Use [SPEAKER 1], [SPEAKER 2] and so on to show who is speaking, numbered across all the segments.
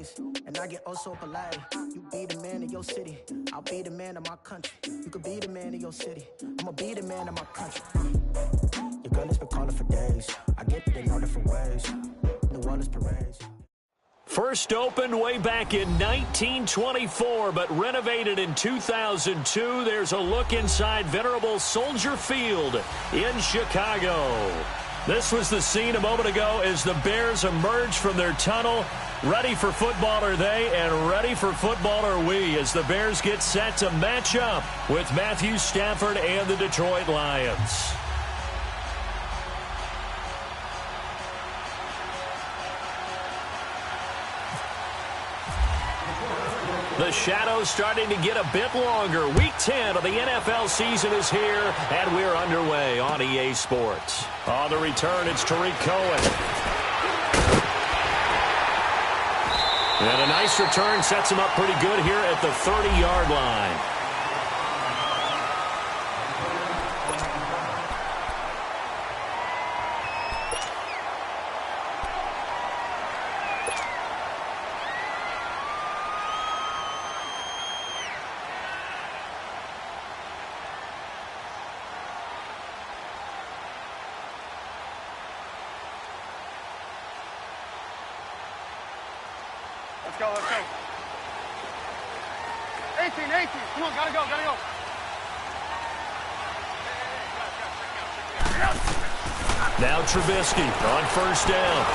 [SPEAKER 1] ways. And I get oh so polite. You be the man of your city, I'll be the man of my country. You could be the man of your city, I'ma be the man of my country. Your girl has been calling for days. I get it in all different ways. New Orleans parades.
[SPEAKER 2] First opened way back in 1924, but renovated in 2002. There's a look inside venerable Soldier Field in Chicago. This was the scene a moment ago as the Bears emerged from their tunnel. Ready for football are they, and ready for football are we, as the Bears get set to match up with Matthew Stafford and the Detroit Lions. The shadow's starting to get a bit longer. Week 10 of the NFL season is here, and we're underway on EA Sports. On the return, it's Tariq Cohen. And a nice return sets him up pretty good here at the 30-yard line.
[SPEAKER 3] Let's go, let's go. 18. Come on, gotta go.
[SPEAKER 2] Now Trubisky on first down.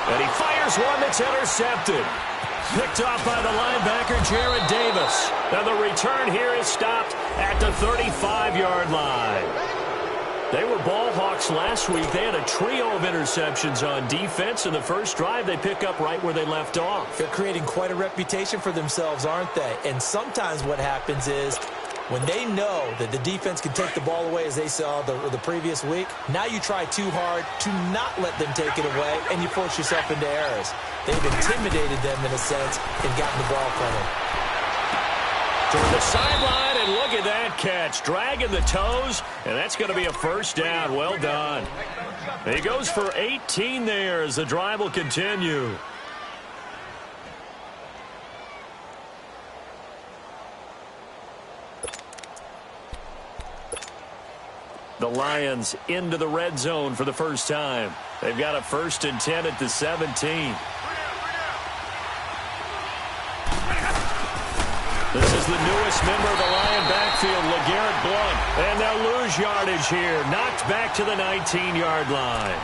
[SPEAKER 2] And he fires one that's intercepted. Picked off by the linebacker, Jared Davis. And the return here is stopped at the 35-yard line. They were ball hawks last week. They had a trio of interceptions on defense. In the first drive, they pick up right where they left off.
[SPEAKER 4] They're creating quite a reputation for themselves, aren't they? And sometimes what happens is when they know that the defense can take the ball away, as they saw the previous week, now you try too hard to not let them take it away, and you force yourself into errors. They've intimidated them in a sense and gotten the ball from them.
[SPEAKER 2] Toward the sideline, and look at that catch. Dragging the toes, and that's going to be a first down. Well done. He goes for 18 there as the drive will continue. The Lions into the red zone for the first time. They've got a 1st and 10 at the 17. This is the newest member of the Lion backfield, LeGarrette Blount. And they'll lose yardage here. Knocked back to the 19-yard line.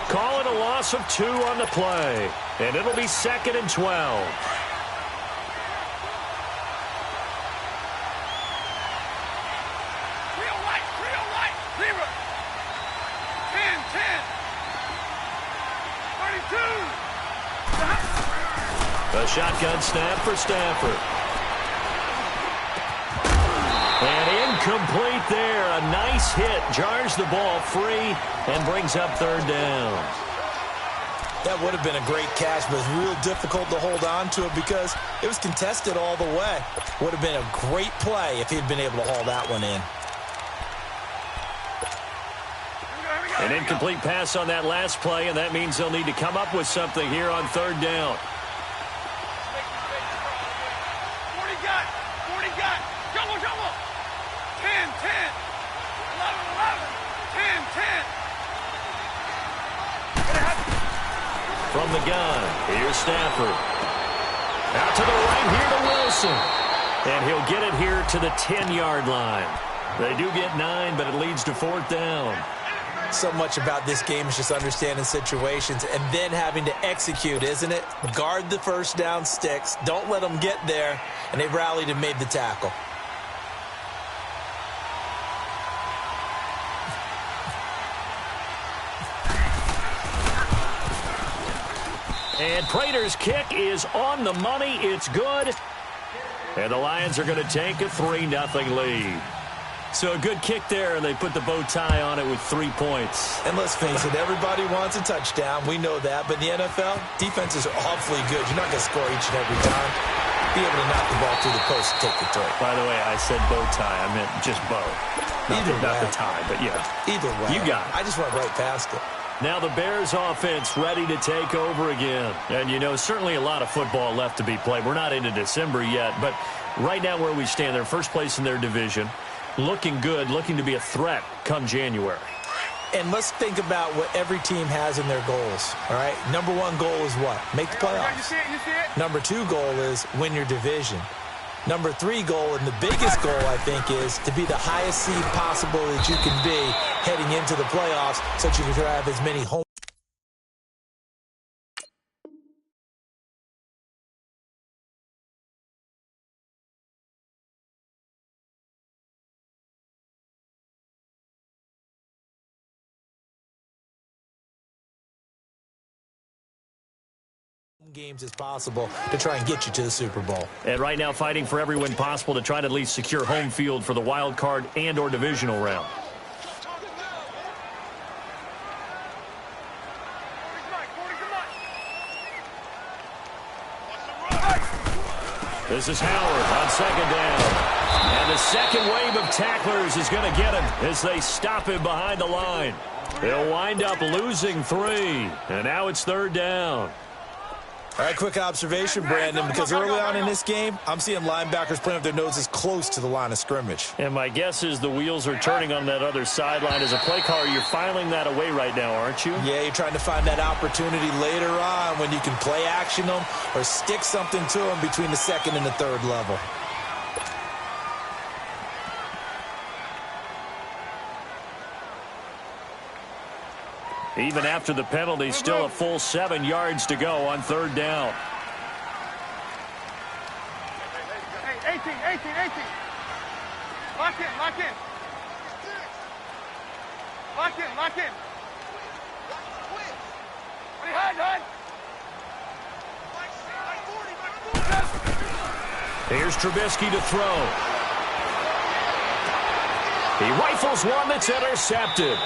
[SPEAKER 2] Call it a loss of 2 on the play. And it'll be 2nd and 12. A shotgun snap for Stafford. And incomplete there. A nice hit. Jars the ball free and brings up 3rd down.
[SPEAKER 4] That would have been a great catch, but it's real difficult to hold on to it because it was contested all the way. Would have been a great play if he'd been able to haul that one in.
[SPEAKER 2] An incomplete pass on that last play, and that means they'll need to come up with something here on 3rd down.
[SPEAKER 3] 40 got. Jumble. 10, 11, 10.
[SPEAKER 2] From the gun, here's Stafford. Out to the right here to Wilson. And he'll get it here to the 10-yard line. They do get 9, but it leads to 4th down.
[SPEAKER 4] So much about this game is just understanding situations and then having to execute, isn't it? Guard the first down sticks. Don't let them get there. And they rallied and made the tackle.
[SPEAKER 2] And Prater's kick is on the money. It's good. And the Lions are going to take a 3-0 lead. So a good kick there, and they put the bow tie on it with 3 points.
[SPEAKER 4] And let's face it, everybody wants a touchdown. We know that. But in the NFL, defenses are awfully good. You're not going to score each and every time. Be able to knock the ball through the post and take the throw.
[SPEAKER 2] By the way, I said bow tie. I meant just bow. Not the tie, but yeah.
[SPEAKER 4] Either way.
[SPEAKER 2] You got it.
[SPEAKER 4] I just went right past it.
[SPEAKER 2] Now the Bears offense ready to take over again. And, you know, certainly a lot of football left to be played. We're not into December yet, but right now where we stand, they're first place in their division. Looking good, looking to be a threat come January.
[SPEAKER 4] And let's think about what every team has in their goals, all right? Number one goal is what? Make the playoffs.
[SPEAKER 3] You see it?
[SPEAKER 4] Number two goal is win your division. Number three goal, and the biggest goal, I think, is to be the highest seed possible that you can be heading into the playoffs so that you can have as many home games as possible to try and get you to the Super Bowl.
[SPEAKER 2] And right now fighting for every win possible to try to at least secure home field for the wild card and or divisional round. This is Howard on second down. And the second wave of tacklers is going to get him as they stop him behind the line. They'll wind up losing 3. And now it's third down.
[SPEAKER 4] All right, quick observation, Brandon, because early on in this game, I'm seeing linebackers playing with their noses close to the line of scrimmage.
[SPEAKER 2] And my guess is the wheels are turning on that other sideline. As a play caller, you're filing that away right now, aren't you?
[SPEAKER 4] Yeah, you're trying to find that opportunity later on when you can play action them or stick something to them between the second and the third level.
[SPEAKER 2] Even after the penalty, still a full 7 yards to go on third down.
[SPEAKER 3] Hey, 18. Lock in. Lock in. Hide.
[SPEAKER 2] Here's Trubisky to throw. He rifles one that's intercepted.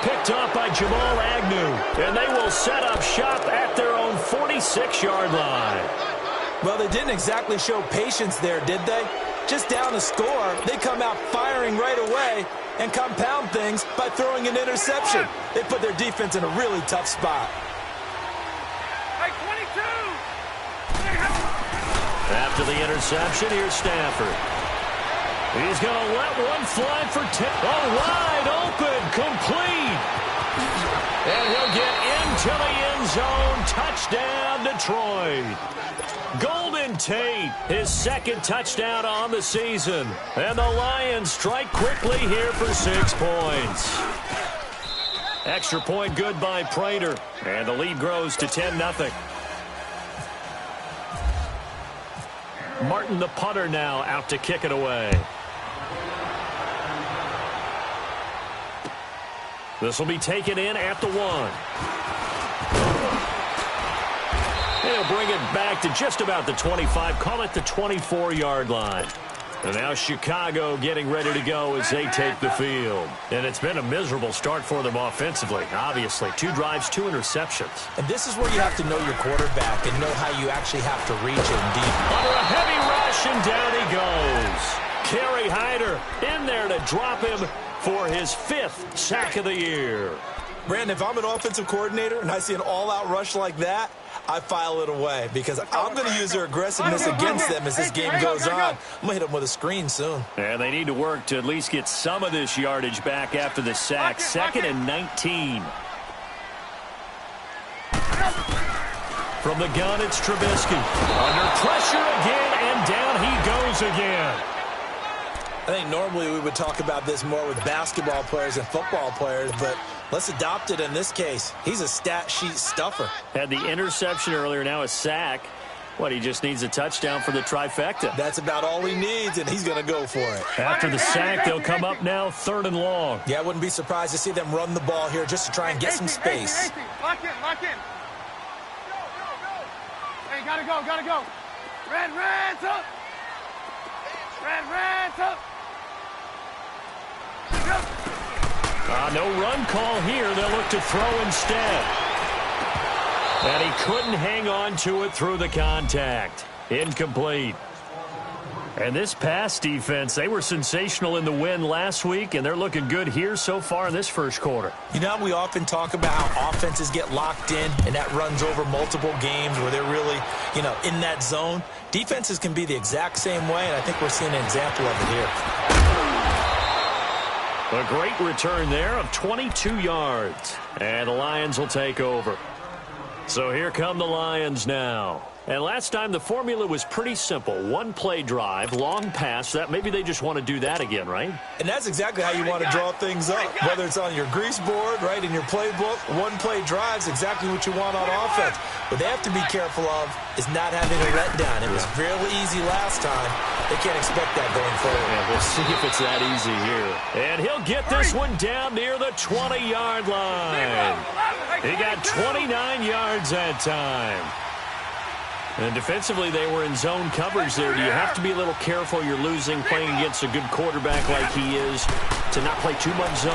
[SPEAKER 2] Picked up by Jamal Agnew. And they will set up shop at their own 46-yard line.
[SPEAKER 4] Well, they didn't exactly show patience there, did they? Just down a score, they come out firing right away and compound things by throwing an interception. They put their defense in a really tough spot.
[SPEAKER 3] Hey, 22!
[SPEAKER 2] After the interception, here's Stafford. He's going to let one fly for 10. Oh, wide open, complete. And he'll get into the end zone. Touchdown, Detroit. Golden Tate, his second touchdown on the season. And the Lions strike quickly here for 6 points. Extra point good by Prater. And the lead grows to 10-0. Martin, the punter, now out to kick it away. This will be taken in at the 1. He'll bring it back to just about the 25. Call it the 24-yard line. And now Chicago getting ready to go as they take the field. And it's been a miserable start for them offensively, obviously. 2 drives, 2 interceptions.
[SPEAKER 4] And this is where you have to know your quarterback and know how you actually have to reach him deep.
[SPEAKER 2] Under a heavy rush, and down he goes. Kerry Hyder in there to drop him for his 5th sack of the year.
[SPEAKER 4] Brandon, if I'm an offensive coordinator and I see an all-out rush like that, I file it away because I'm going to use their aggressiveness against them as this game goes on. I'm going to hit them with a screen soon.
[SPEAKER 2] And they need to work to at least get some of this yardage back after the sack. 2nd and 19. From the gun, it's Trubisky. Under pressure again, and down he goes again.
[SPEAKER 4] I think normally we would talk about this more with basketball players and football players, but let's adopt it in this case. He's a stat sheet stuffer.
[SPEAKER 2] Had the interception earlier, now a sack. What, he just needs a touchdown for the trifecta.
[SPEAKER 4] That's about all he needs, and he's going to go for it.
[SPEAKER 2] After the sack, they'll come up now 3rd and long.
[SPEAKER 4] Yeah, I wouldn't be surprised to see them run the ball here just to try and get some space.
[SPEAKER 3] Lock in. Hey, gotta go. Reds up.
[SPEAKER 2] No run call here. They'll look to throw instead. And he couldn't hang on to it through the contact. Incomplete. And this pass defense, they were sensational in the win last week, and they're looking good here so far in this first quarter.
[SPEAKER 4] You know, we often talk about how offenses get locked in, and that runs over multiple games where they're really, you know, in that zone. Defenses can be the exact same way, and I think we're seeing an example of it here.
[SPEAKER 2] A great return there of 22 yards. And the Lions will take over. So here come the Lions now. And last time the formula was pretty simple. One play drive, long pass. That maybe they just want to do that again, right?
[SPEAKER 4] And that's exactly how you want to draw things up. Whether it's on your grease board, right, in your playbook, one play drive is exactly what you want on offense. What they have to be careful of is not having a letdown. It was fairly easy last time. They can't expect that going forward.
[SPEAKER 2] Yeah, we'll see if it's that easy here. And he'll get this one down near the 20-yard line. He got 29 yards that time. And defensively, they were in zone coverage there. Do you have to be a little careful? You're losing playing against a good quarterback like he is to not play too much zone?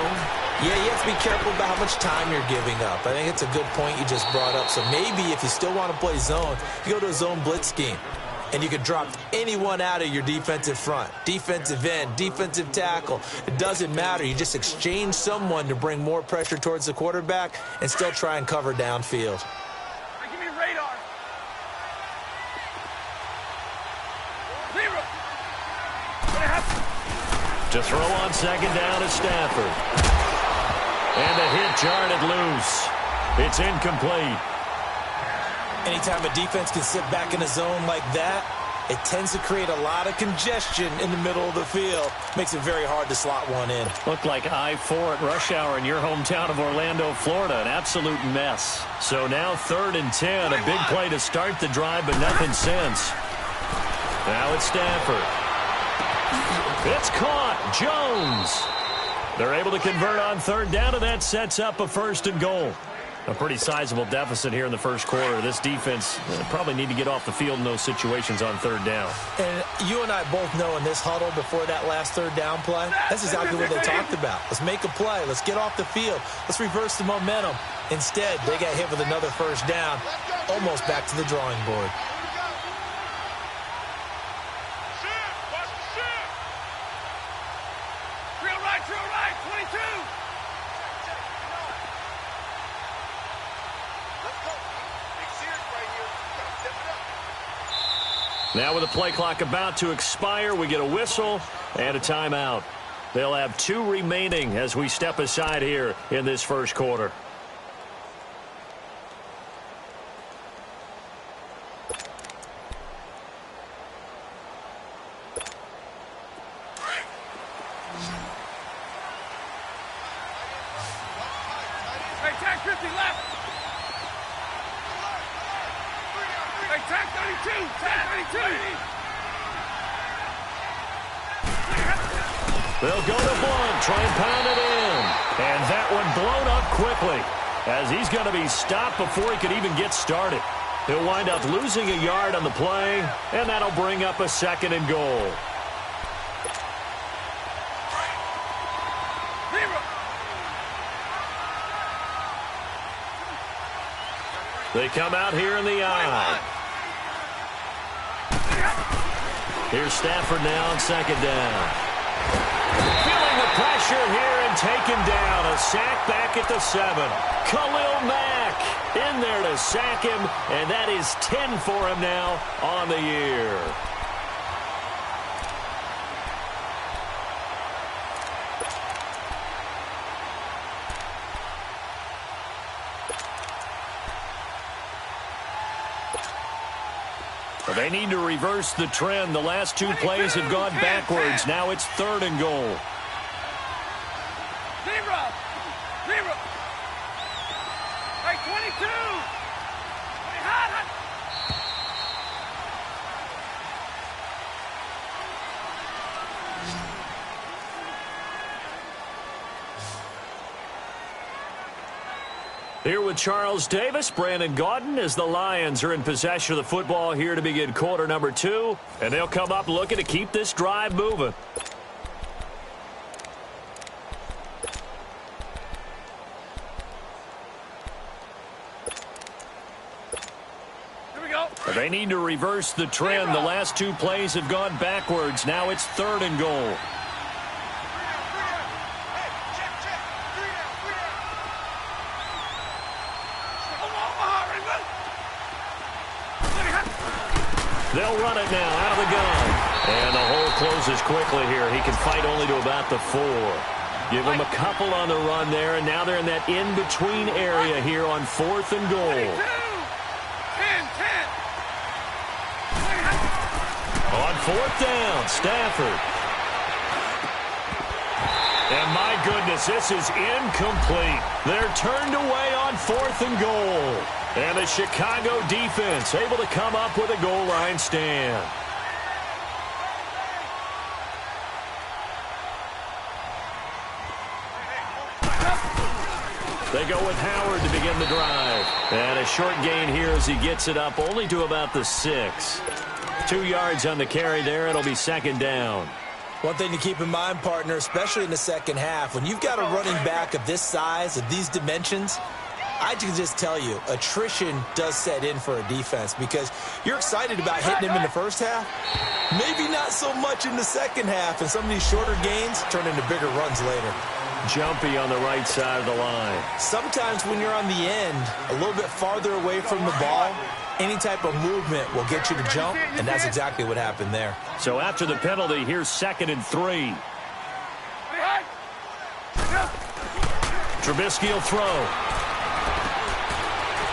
[SPEAKER 4] Yeah, you have to be careful about how much time you're giving up. I think it's a good point you just brought up. So maybe if you still want to play zone, you go to a zone blitz scheme. And you can drop anyone out of your defensive front, defensive end, defensive tackle. It doesn't matter. You just exchange someone to bring more pressure towards the quarterback and still try and cover downfield.
[SPEAKER 3] Hey, give me radar. Zero.
[SPEAKER 2] To throw on second down is Stafford. And a hit jarred loose. It's incomplete.
[SPEAKER 4] Anytime a defense can sit back in a zone like that, it tends to create a lot of congestion in the middle of the field. Makes it very hard to slot one in.
[SPEAKER 2] Looked like I-4 at rush hour in your hometown of Orlando, Florida. An absolute mess. So now 3rd and 10. A big play to start the drive, but nothing since. Now it's Stafford. It's caught. Jones. They're able to convert on 3rd down, and that sets up a 1st and goal. A pretty sizable deficit here in the first quarter. This defense probably need to get off the field in those situations on 3rd down.
[SPEAKER 4] And you and I both know in this huddle before that last 3rd down play, that's exactly what they talked about. Let's make a play. Let's get off the field. Let's reverse the momentum. Instead, they got hit with another 1st down, almost back to the drawing board.
[SPEAKER 3] Drill right, 22.
[SPEAKER 2] Now with the play clock about to expire, we get a whistle and a timeout. They'll have 2 remaining as we step aside here in this first quarter.
[SPEAKER 3] Hey, tag 50 left. Hey, tag 32. Tag 32.
[SPEAKER 2] They'll go to Blunt, try and pound it in. And that one blown up quickly as he's going to be stopped before he could even get started. He'll wind up losing a yard on the play, and that'll bring up a 2nd and goal. They come out here in the eye. Here's Stafford now on 2nd down. Feeling the pressure here and taken down. A sack back at the 7. Khalil Mack in there to sack him, and that is 10 for him now on the year. They need to reverse the trend. The last 2 plays have gone backwards. Now it's 3rd and goal.
[SPEAKER 3] Zero. Hey, 22. Hey, hot.
[SPEAKER 2] Here with Charles Davis, Brandon Gaudin, as the Lions are in possession of the football here to begin quarter number 2. And they'll come up looking to keep this drive moving. Here we go. They need to reverse the trend. The last two plays have gone backwards. Now it's 3rd and goal. They'll run it now out of the gun. And the hole closes quickly here. He can fight only to about the 4. Give him a couple on the run there, and now they're in that in-between area here on 4th and goal.
[SPEAKER 3] 10.
[SPEAKER 2] On 4th down, Stafford. And my goodness, this is incomplete. They're turned away on 4th and goal. And the Chicago defense able to come up with a goal line stand. They go with Howard to begin the drive. And a short gain here as he gets it up only to about the 6. 2 yards on the carry there. It'll be 2nd down.
[SPEAKER 4] One thing to keep in mind, partner, especially in the second half, when you've got a running back of this size, of these dimensions, I can just tell you, attrition does set in for a defense because you're excited about hitting him in the first half. Maybe not so much in the second half, and some of these shorter gains turn into bigger runs later.
[SPEAKER 2] Jumpy on the right side of the line.
[SPEAKER 4] Sometimes when you're on the end, a little bit farther away from the ball, any type of movement will get you to jump, and that's exactly what happened there.
[SPEAKER 2] So after the penalty, here's 2nd and 3. Trubisky will throw.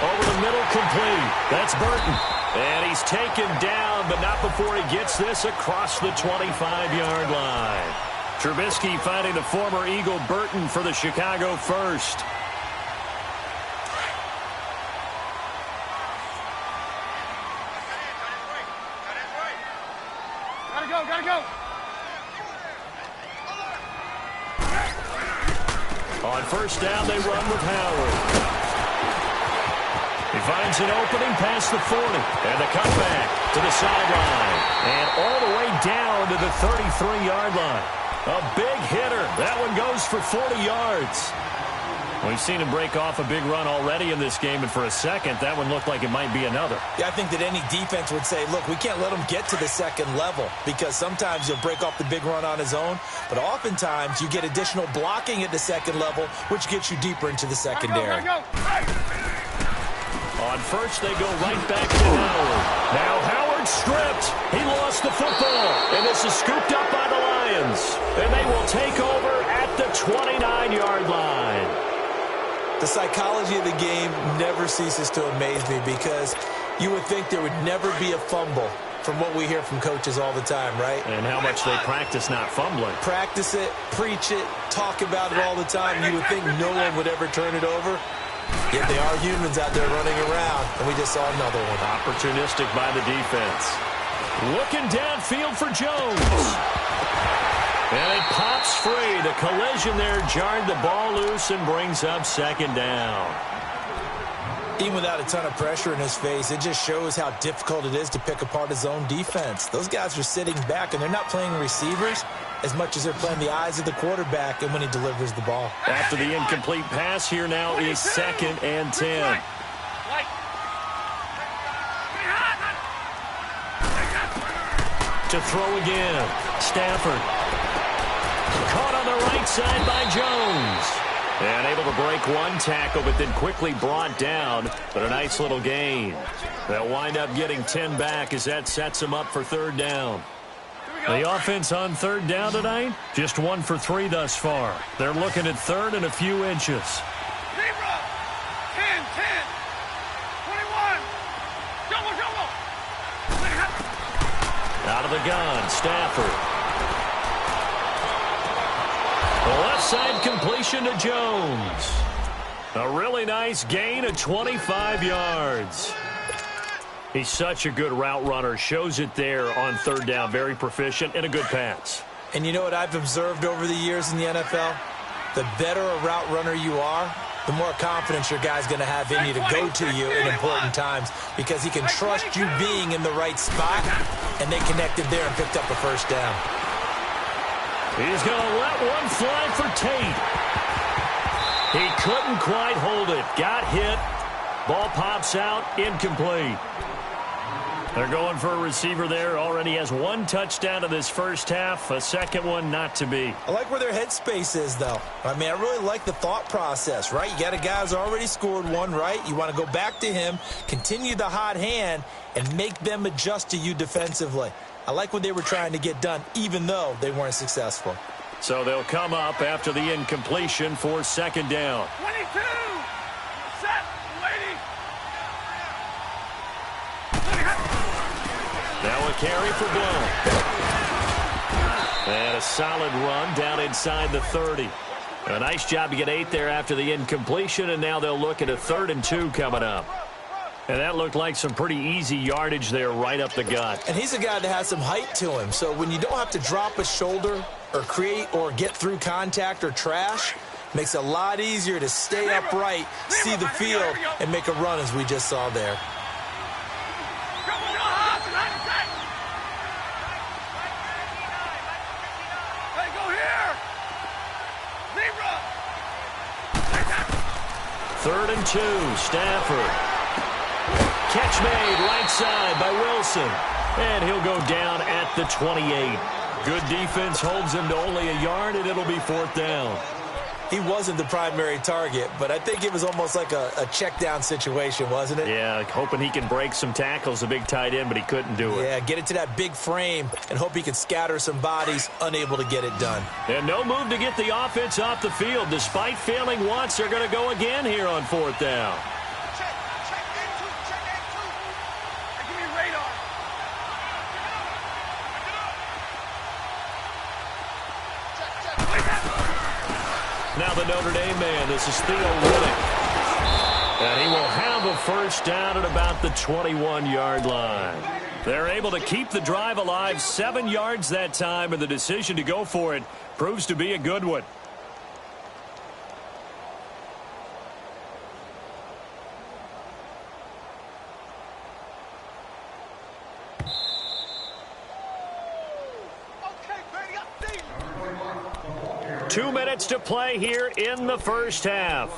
[SPEAKER 2] Over the middle, complete. That's Burton. And he's taken down, but not before he gets this across the 25-yard line. Trubisky finding the former Eagle Burton for the Chicago first.
[SPEAKER 3] Gotta go.
[SPEAKER 2] On 1st down, they run with Howard. He finds an opening past the 40. And the cutback to the sideline. And all the way down to the 33-yard line. A big hitter. That one goes for 40 yards. We've seen him break off a big run already in this game, and for a second, that one looked like it might be another.
[SPEAKER 4] Yeah, I think that any defense would say, look, we can't let him get to the second level because sometimes he'll break off the big run on his own, but oftentimes you get additional blocking at the second level, which gets you deeper into the secondary.
[SPEAKER 3] Gotta go.
[SPEAKER 2] On 1st, they go right back to Howard. Now Howard stripped. He lost the football, and this is scooped up by the Lions. And they will take over at the 29-yard line.
[SPEAKER 4] The psychology of the game never ceases to amaze me because you would think there would never be a fumble from what we hear from coaches all the time, right?
[SPEAKER 2] And how much they practice not fumbling.
[SPEAKER 4] Practice it, preach it, talk about it all the time. You would think no one would ever turn it over. Yet they are humans out there running around, and we just saw another one.
[SPEAKER 2] Opportunistic by the defense. Looking downfield for Jones. And it pops free. The collision there jarred the ball loose and brings up 2nd down.
[SPEAKER 4] Even without a ton of pressure in his face, it just shows how difficult it is to pick apart his own defense. Those guys are sitting back, and they're not playing receivers as much as they're playing the eyes of the quarterback and when he delivers the ball.
[SPEAKER 2] After the incomplete pass, here now is 2nd and 10. To throw again, Stafford. Caught on the right side by Jones. And able to break one tackle, but then quickly brought down. But a nice little gain. They'll wind up getting 10 back as that sets them up for 3rd down. The offense on 3rd down tonight, just 1 for 3 thus far. They're looking at 3rd and a few inches.
[SPEAKER 3] 10, 10, 21. Double.
[SPEAKER 2] Out of the gun, Stafford. The left side completion to Jones. A really nice gain of 25 yards. He's such a good route runner. Shows it there on 3rd down. Very proficient and a good pass.
[SPEAKER 4] And you know what I've observed over the years in the NFL? The better a route runner you are, the more confidence your guy's going to have in you to go to you in important times because he can trust you being in the right spot, and they connected there and picked up a 1st down.
[SPEAKER 2] He's going to let one fly for Tate. He couldn't quite hold it. Got hit. Ball pops out. Incomplete. They're going for a receiver there. Already has one touchdown in this first half. A second one not to be.
[SPEAKER 4] I like where their headspace is, though. I mean, I really like the thought process, right? You got a guy who's already scored one, right? You want to go back to him, continue the hot hand, and make them adjust to you defensively. I like what they were trying to get done, even though they weren't successful.
[SPEAKER 2] So they'll come up after the incompletion for second down.
[SPEAKER 3] 22. Set. Lady.
[SPEAKER 2] Now a carry for Bloom. And a solid run down inside the 30. A nice job to get 8 there after the incompletion, and now they'll look at a 3rd and 2 coming up. And that looked like some pretty easy yardage there right up the gut.
[SPEAKER 4] And he's a guy that has some height to him, so when you don't have to drop a shoulder or create or get through contact or trash, makes it a lot easier to stay upright, see the field, and make a run as we just saw there.
[SPEAKER 2] Third and 2, Stafford. Catch made right side by Wilson. And he'll go down at the 28. Good defense holds him to only a yard, and it'll be 4th down.
[SPEAKER 4] He wasn't the primary target, but I think it was almost like a check down situation, wasn't it?
[SPEAKER 2] Yeah, hoping he can break some tackles, a big tight end, but he couldn't do it.
[SPEAKER 4] Yeah, get it to that big frame and hope he can scatter some bodies, unable to get it done.
[SPEAKER 2] And no move to get the offense off the field. Despite failing once, they're going to go again here on 4th down. Now the Notre Dame man, this is Theo Riddick. And he will have a first down at about the 21-yard line. They're able to keep the drive alive, 7 yards that time, and the decision to go for it proves to be a good one. Two minutes to play here in the first half.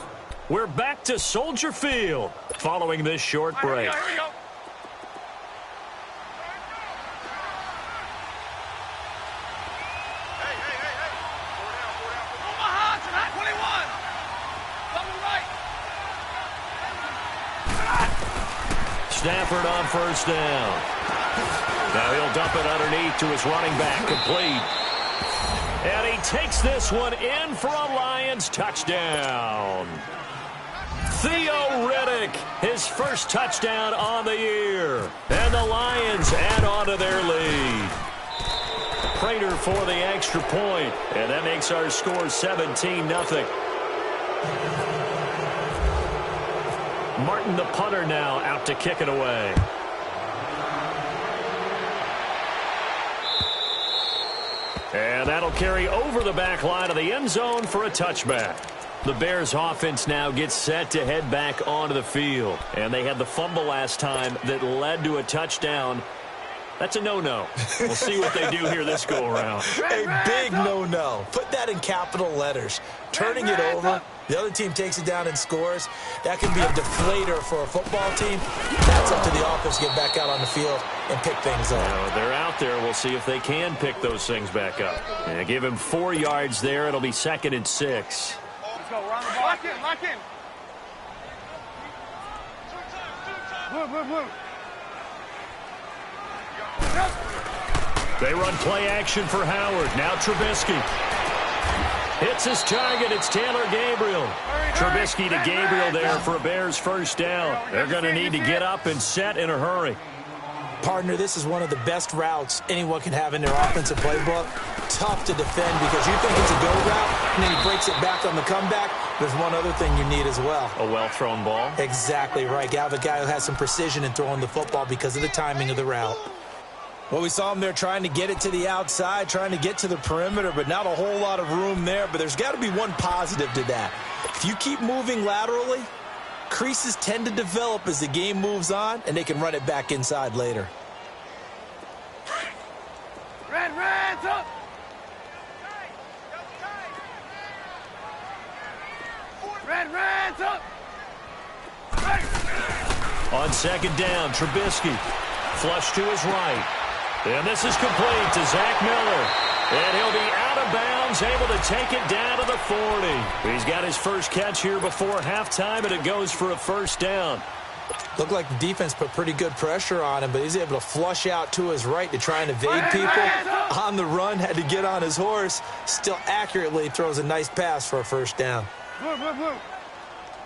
[SPEAKER 2] We're back to Soldier Field following this short break.
[SPEAKER 3] Here we go. Omaha tonight, 21. Double right.
[SPEAKER 2] Stafford on first down. Now he'll dump it underneath to his running back, complete. And he takes this one in for a Lions touchdown. Theo Riddick, his first touchdown on the year. And the Lions add on to their lead. Prater for the extra point. And that makes our score 17-0. Martin, the punter, now out to kick it away. And that'll carry over the back line of the end zone for a touchback. The Bears offense now gets set to head back onto the field. And they had the fumble last time that led to a touchdown. That's a no-no. We'll see what they do here this go-around.
[SPEAKER 4] A big no-no. Put that in capital letters. Turning it over, the other team takes it down and scores. That can be a deflator for a football team. That's up to the offense to get back out on the field and pick things up.
[SPEAKER 2] Now, they're out there. We'll see if they can pick those things back up. And give him 4 yards there. It'll be 2nd and 6.
[SPEAKER 3] Let's go. We're on the ball. Lock in. Lock in. Blue.
[SPEAKER 2] They run play action for Howard. Now Trubisky. Hits his target. It's Taylor Gabriel. Trubisky to Gabriel there for a Bears first down. They're going to need to get up and set in a hurry.
[SPEAKER 4] Partner, this is one of the best routes anyone can have in their offensive playbook. Tough to defend because you think it's a go route, and then he breaks it back on the comeback. There's one other thing you need as well.
[SPEAKER 2] A well-thrown ball.
[SPEAKER 4] Exactly right. You have a guy who has some precision in throwing the football because of the timing of the route. Well, we saw him there trying to get it to the outside, trying to get to the perimeter, but not a whole lot of room there. But there's got to be one positive to that. If you keep moving laterally, creases tend to develop as the game moves on, and they can run it back inside later.
[SPEAKER 3] Red, up. Red, up.
[SPEAKER 2] On second down, Trubisky flush to his right. And this is complete to Zach Miller. And he'll be out of bounds, able to take it down to the 40. He's got his first catch here before halftime, and it goes for a first down.
[SPEAKER 4] Looked like the defense put pretty good pressure on him, but he's able to flush out to his right to try and evade people. On the run, had to get on his horse. Still accurately throws a nice pass for a first down.
[SPEAKER 3] Blue.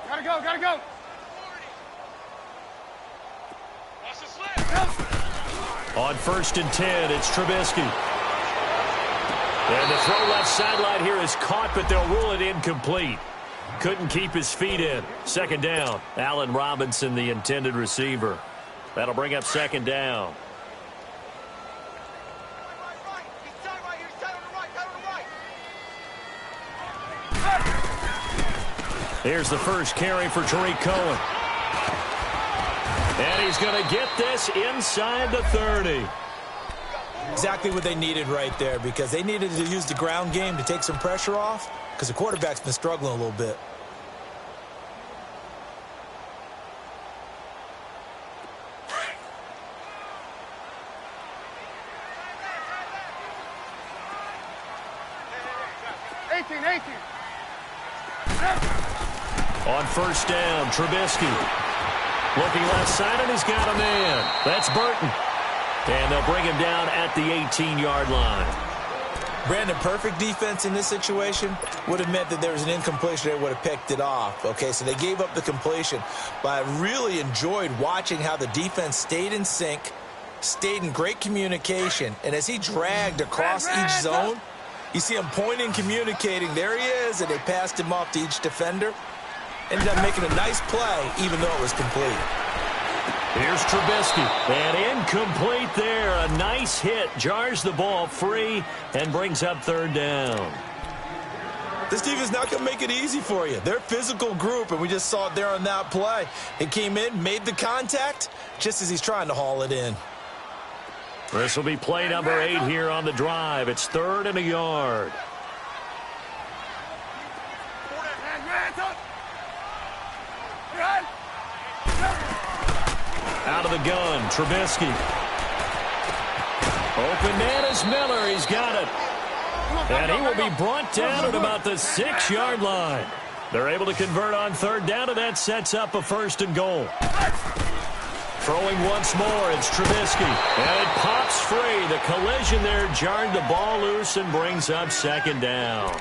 [SPEAKER 3] Gotta go.
[SPEAKER 2] On 1st and 10, it's Trubisky. And the throw left sideline here is caught, but they'll rule it incomplete. Couldn't keep his feet in. Second down. Allen Robinson, the intended receiver. That'll bring up second down. Here's the first carry for Tariq Cohen. And he's going to get this inside the 30.
[SPEAKER 4] Exactly what they needed right there, because they needed to use the ground game to take some pressure off, because the quarterback's been struggling a little bit.
[SPEAKER 2] On first down, Trubisky. Looking left side, and he's got a man. That's Burton. And they'll bring him down at the 18-yard line.
[SPEAKER 4] Brandon, perfect defense in this situation would have meant that there was an incompletion. They would have picked it off. Okay, so they gave up the completion. But I really enjoyed watching how the defense stayed in sync, stayed in great communication. And as he dragged across each zone, you see him pointing, communicating. There he is, and they passed him off to each defender. Ended up making a nice play, even though it was complete.
[SPEAKER 2] Here's Trubisky, and incomplete there. A nice hit, jars the ball free, and brings up third down.
[SPEAKER 4] This defense not going to make it easy for you. They're a physical group, and we just saw it there on that play. It came in, made the contact, just as he's trying to haul it in.
[SPEAKER 2] This will be play number 8 here on the drive. It's 3rd and a yard. Out of the gun, Trubisky. Open man is Miller. He's got it. And he will be brought down at about the 6-yard line. They're able to convert on third down, and that sets up a 1st and goal. Throwing once more, it's Trubisky. And it pops free. The collision there jarred the ball loose and brings up second down.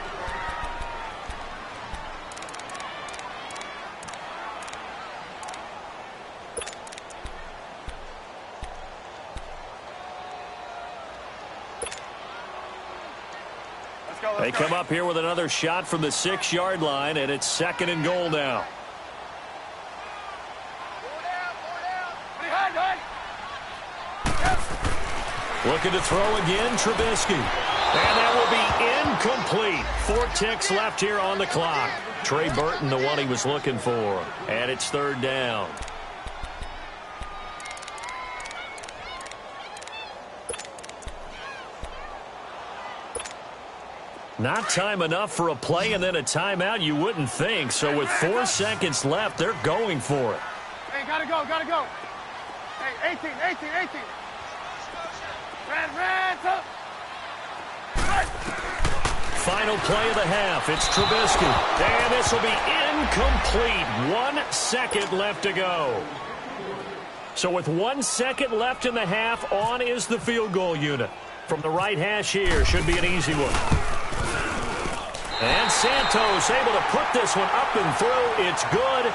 [SPEAKER 2] They come up here with another shot from the 6-yard line, and it's 2nd and goal now. Looking to throw again, Trubisky. And that will be incomplete. 4 ticks left here on the clock. Trey Burton, the one he was looking for. And it's 3rd down. Not time enough for a play and then a timeout, you wouldn't think. So with 4 seconds left, they're going for it.
[SPEAKER 3] Hey, gotta go. Hey, 18. Red, up.
[SPEAKER 2] Final play of the half, it's Trubisky. And this will be incomplete. 1 second left to go. So with 1 second left in the half, on is the field goal unit. From the right hash here, should be an easy one. And Santos able to put this one up and through. It's good.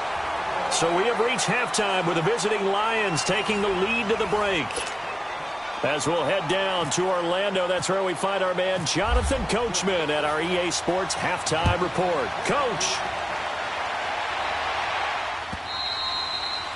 [SPEAKER 2] So we have reached halftime with the visiting Lions taking the lead to the break. As we'll head down to Orlando, that's where we find our man Jonathan Coachman at our EA Sports Halftime Report. Coach.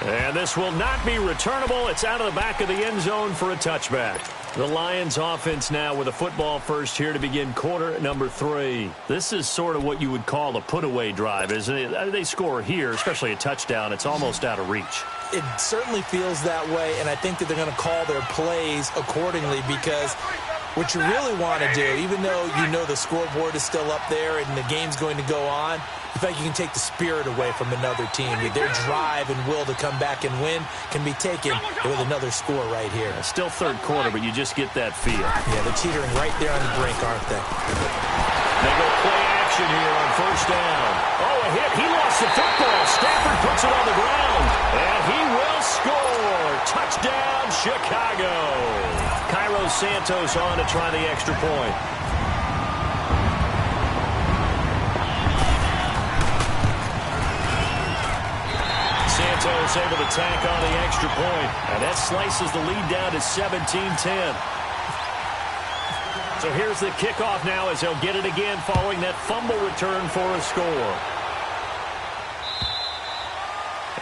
[SPEAKER 2] And this will not be returnable. It's out of the back of the end zone for a touchback. The Lions offense now with a football first here to begin quarter number 3. This is sort of what you would call a put-away drive, isn't it? They score here, especially a touchdown. It's almost out of reach.
[SPEAKER 4] It certainly feels that way, and I think that they're going to call their plays accordingly because What you really want to do, even though you know the scoreboard is still up there and the game's going to go on, you think you can take the spirit away from another team. Their drive and will to come back and win can be taken with another score right here.
[SPEAKER 2] Still third quarter, but you just get that feel.
[SPEAKER 4] Yeah, they're teetering right there on the brink, aren't they?
[SPEAKER 2] They go play action here on first down. Oh, a hit. He lost the football. Stafford puts it on the ground, and he will score. Touchdown, Chicago. Cairo Santos on to try the extra point. Santos able to tack on the extra point, and that slices the lead down to 17-10. So here's the kickoff now as they'll get it again following that fumble return for a score.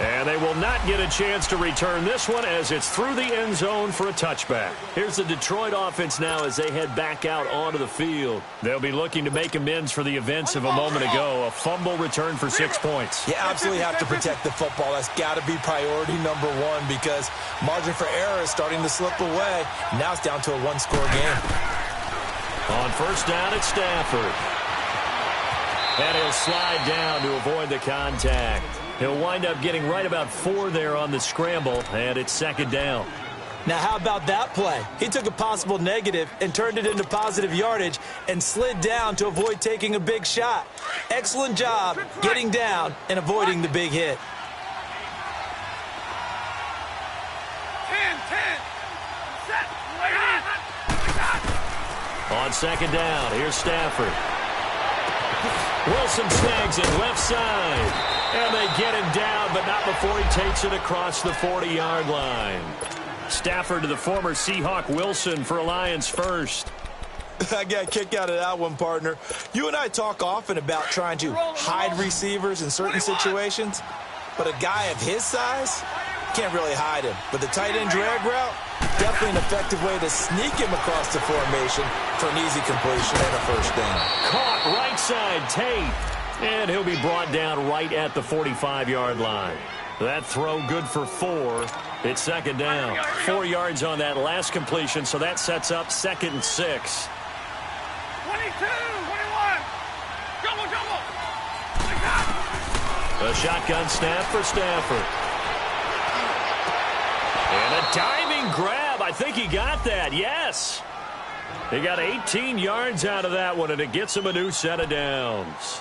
[SPEAKER 2] And they will not get a chance to return this one as it's through the end zone for a touchback. Here's the Detroit offense now as they head back out onto the field. They'll be looking to make amends for the events of a moment ago. A fumble return for 6 points.
[SPEAKER 4] You absolutely have to protect the football. That's got to be priority number one because margin for error is starting to slip away. Now it's down to a one-score game.
[SPEAKER 2] On first down, it's Stafford. And he'll slide down to avoid the contact. He'll wind up getting right about 4 there on the scramble, and it's second down.
[SPEAKER 4] Now, how about that play? He took a possible negative and turned it into positive yardage and slid down to avoid taking a big shot. Excellent job getting down and avoiding the big hit.
[SPEAKER 3] 10, set,
[SPEAKER 2] on second down, here's Stafford. Wilson snags it left side. And they get him down, but not before he takes it across the 40-yard line. Stafford to the former Seahawk Wilson for Lions first.
[SPEAKER 4] I got a kick out of that one, partner. You and I talk often about trying to hide receivers in certain situations, but a guy of his size can't really hide him. But the tight end drag route, definitely an effective way to sneak him across the formation for an easy completion and a first down.
[SPEAKER 2] Caught right side, Tate. And he'll be brought down right at the 45-yard line. That throw good for 4. It's second down. 4 yards on that last completion, so that sets up 2nd and 6.
[SPEAKER 3] 22, 21. Double.
[SPEAKER 2] A shotgun snap for Stafford. And a diving grab. I think he got that. Yes. He got 18 yards out of that one, and it gets him a new set of downs.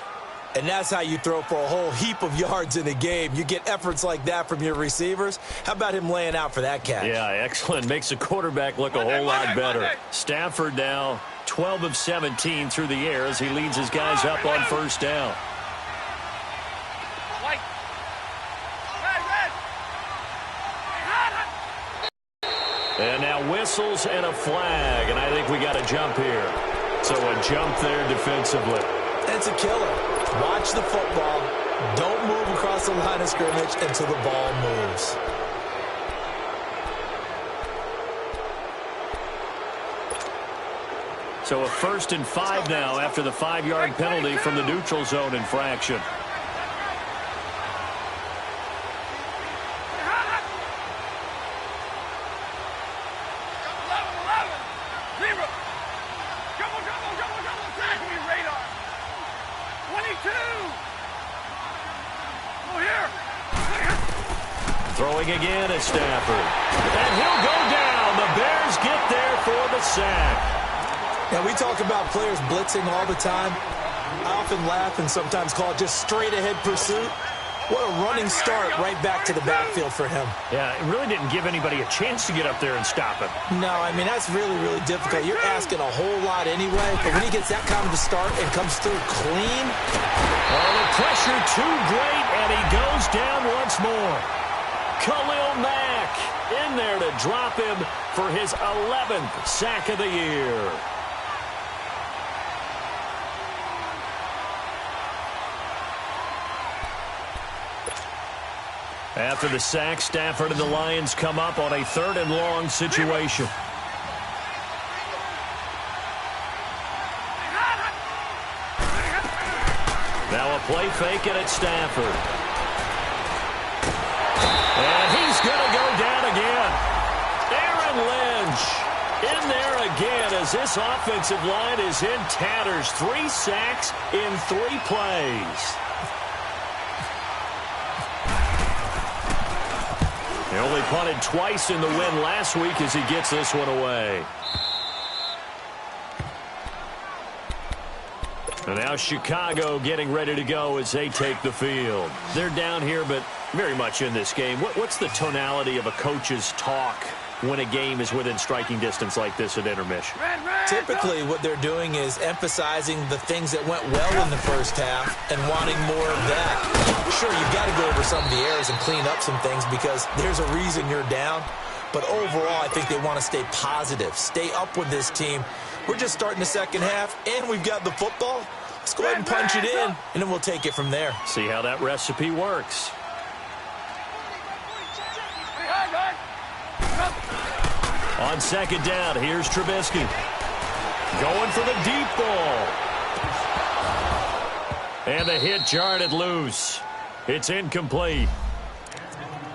[SPEAKER 4] And that's how you throw for a whole heap of yards in a game. You get efforts like that from your receivers. How about him laying out for that catch?
[SPEAKER 2] Yeah, excellent. Makes the quarterback look a whole lot better. Stafford now 12 of 17 through the air as he leads his guys up on first down. And now whistles and a flag, and I think we got a jump here. So a jump there defensively.
[SPEAKER 4] It's a killer. Watch the football. Don't move across the line of scrimmage until the ball moves.
[SPEAKER 2] So a 1st and 5 now after the 5-yard penalty from the neutral zone infraction. Throwing again at Stafford. And he'll go down. The Bears get there for the sack.
[SPEAKER 4] Now, we talk about players blitzing all the time. I often laugh and sometimes call it just straight-ahead pursuit. What a running start right back to the backfield for him.
[SPEAKER 2] Yeah, it really didn't give anybody a chance to get up there and stop him.
[SPEAKER 4] No, I mean, that's really, really difficult. You're asking a whole lot anyway, but when he gets that kind of a start and comes through clean.
[SPEAKER 2] Oh, the pressure too great, and he goes down once more. Khalil Mack in there to drop him for his 11th sack of the year. After the sack, Stafford and the Lions come up on a 3rd and long situation. Now a play fake and it's Stafford. And he's going to go down again. Aaron Lynch in there again because this offensive line is in tatters. 3 sacks in 3 plays. They only punted twice in the win last week as he gets this one away. And now Chicago getting ready to go as they take the field. They're down here, but very much in this game. What's the tonality of a coach's talk when a game is within striking distance like this at intermission?
[SPEAKER 4] Typically, what they're doing is emphasizing the things that went well in the first half and wanting more of that. Sure, you've got to go over some of the errors and clean up some things because there's a reason you're down. But overall, I think they want to stay positive, stay up with this team. We're just starting the second half, and we've got the football. Let's go ahead and punch it in, and then we'll take it from there.
[SPEAKER 2] See how that recipe works. On second down, here's Trubisky. Going for the deep ball. And the hit jarred loose. It's incomplete.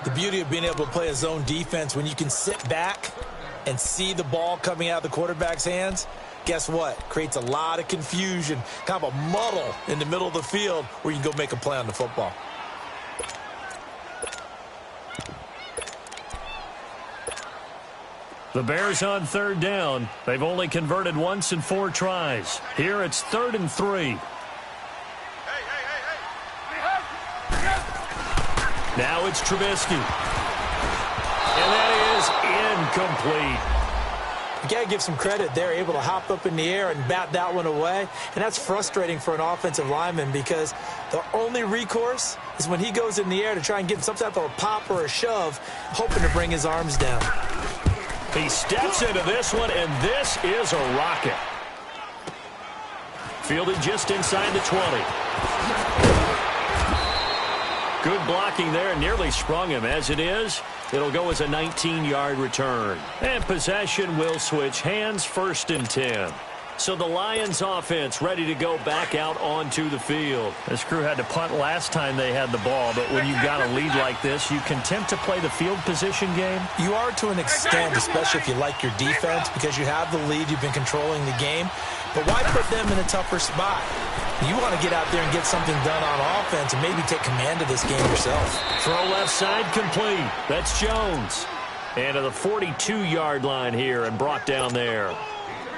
[SPEAKER 4] The beauty of being able to play a zone defense when you can sit back and see the ball coming out of the quarterback's hands, guess what? Creates a lot of confusion, kind of a muddle in the middle of the field where you can go make a play on the football.
[SPEAKER 2] The Bears on third down. They've only converted once in 4 tries. Here it's 3rd and 3. Now it's Trubisky. And that is incomplete.
[SPEAKER 4] You got to give some credit. They're able to hop up in the air and bat that one away. And that's frustrating for an offensive lineman because the only recourse is when he goes in the air to try and get some type of a pop or a shove, hoping to bring his arms down.
[SPEAKER 2] He steps into this one, and this is a rocket. Fielded just inside the 20. Good blocking there, nearly sprung him. As it is, it'll go as a 19-yard return. And possession will switch hands, 1st and 10. So the Lions offense ready to go back out onto the field. This crew had to punt last time they had the ball, but when you've got a lead like this, you can tempt to play the field position game.
[SPEAKER 4] You are to an extent, especially if you like your defense, because you have the lead, you've been controlling the game. But why put them in a tougher spot? You want to get out there and get something done on offense and maybe take command of this game yourself.
[SPEAKER 2] Throw left side complete. That's Jones. And to the 42-yard line here and brought down there.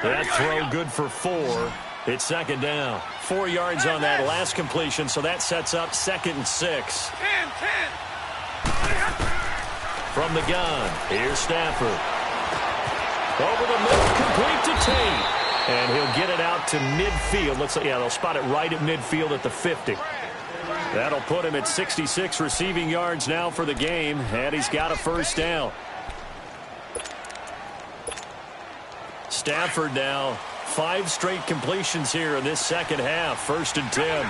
[SPEAKER 2] That throw good for 4. It's 2nd down. 4 yards on that last completion, so that sets up 2nd and 6.
[SPEAKER 3] 10.
[SPEAKER 2] From the gun, here's Stafford. Over the middle, complete to Tate. And he'll get it out to midfield. Looks like, yeah, they'll spot it right at midfield at the 50. That'll put him at 66 receiving yards now for the game, and he's got a 1st down. Stafford now, 5 straight completions here in this second half. 1st and 10.
[SPEAKER 3] 32.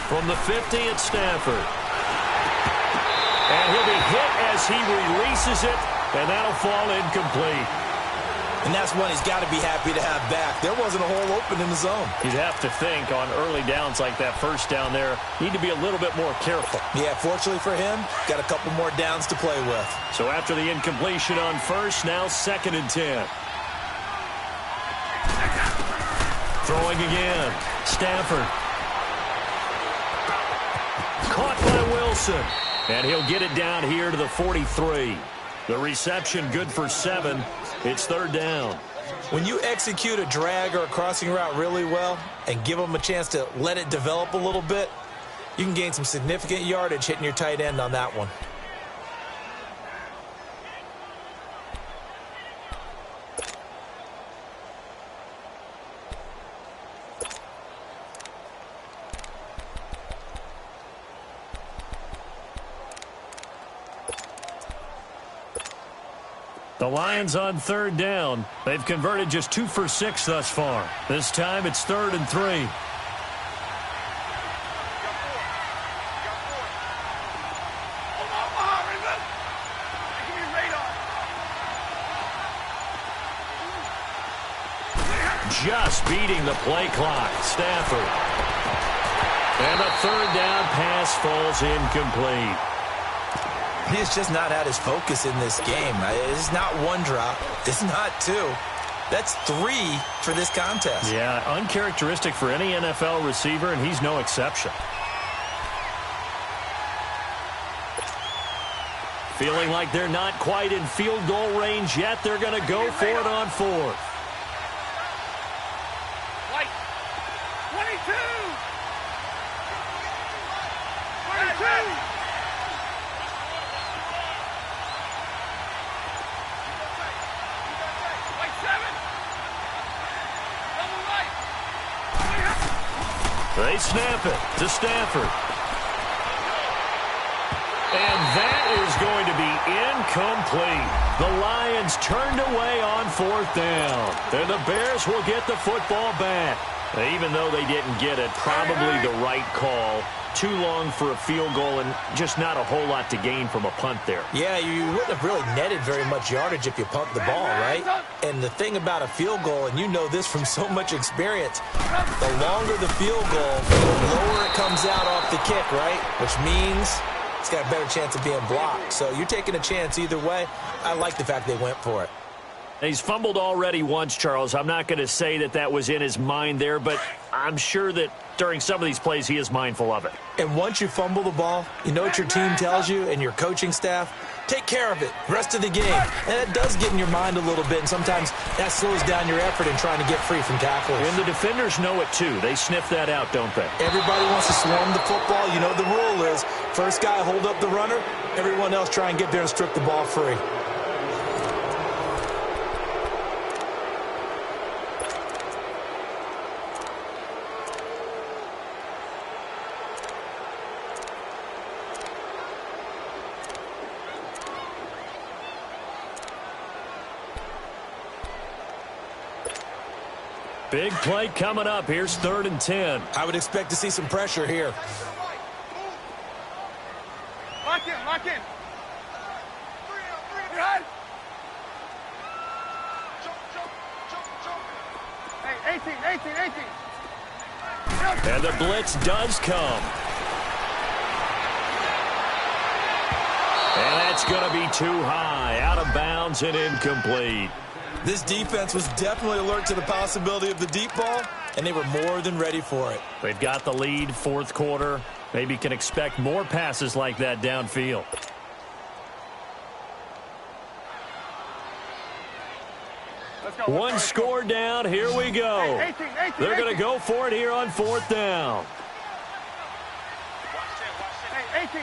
[SPEAKER 2] From the 50, it's Stafford. And he'll be hit as he releases it, and that'll fall incomplete.
[SPEAKER 4] And that's one he's got to be happy to have back. There wasn't a hole open in the zone.
[SPEAKER 2] You'd have to think on early downs like that 1st down there, need to be a little bit more careful.
[SPEAKER 4] Yeah, fortunately for him, got a couple more downs to play with.
[SPEAKER 2] So after the incompletion on 1st, now 2nd and 10. Throwing again. Stafford. Caught by Wilson. And he'll get it down here to the 43. The reception good for 7. It's 3rd down.
[SPEAKER 4] When you execute a drag or a crossing route really well and give them a chance to let it develop a little bit, you can gain some significant yardage hitting your tight end on that one.
[SPEAKER 2] The Lions on 3rd down. They've converted just 2 for 6 thus far. This time it's 3rd and 3. Just beating the play clock. Stafford. And a 3rd down pass pass falls incomplete.
[SPEAKER 4] He's just not had his focus in this game. It's not one drop. It's not two. That's 3 for this contest.
[SPEAKER 2] Yeah, uncharacteristic for any NFL receiver, and he's no exception. Feeling like they're not quite in field goal range yet. They're going to go for it on 4th.
[SPEAKER 3] Like 22. 22. Like 7. Double right.
[SPEAKER 2] They snap it to Stafford. And that is going to be incomplete. The Lions turned away on 4th down. And the Bears will get the football back. Even though they didn't get it, probably the right call. Too long for a field goal and just not a whole lot to gain from a punt there.
[SPEAKER 4] Yeah, you wouldn't have really netted very much yardage if you pumped the ball, right? And the thing about a field goal, and you know this from so much experience, the longer the field goal, the lower it comes out off the kick, right? Which means it's got a better chance of being blocked. So you're taking a chance either way. I like the fact they went for it.
[SPEAKER 2] He's fumbled already once, Charles. I'm not going to say that that was in his mind there, but I'm sure that during some of these plays he is mindful of it.
[SPEAKER 4] And once you fumble the ball, you know what your team tells you and your coaching staff? Take care of it rest of the game. And it does get in your mind a little bit, and sometimes that slows down your effort in trying to get free from tackles.
[SPEAKER 2] And the defenders know it too. They sniff that out, don't they?
[SPEAKER 4] Everybody wants to swarm the football. You know the rule is first guy hold up the runner, everyone else try and get there and strip the ball free.
[SPEAKER 2] Big play coming up. Here's 3rd and 10.
[SPEAKER 4] I would expect to see some pressure here.
[SPEAKER 3] Lock in, lock in. Behind. Hey, 18.
[SPEAKER 2] And the blitz does come. And that's going to be too high. Out of bounds and incomplete.
[SPEAKER 4] This defense was definitely alert to the possibility of the deep ball, and they were more than ready for it.
[SPEAKER 2] They've got the lead, 4th quarter. Maybe can expect more passes like that downfield. One score down. Here we go.
[SPEAKER 3] 18.
[SPEAKER 2] They're going to go for it here on 4th down.
[SPEAKER 3] Hey, 18.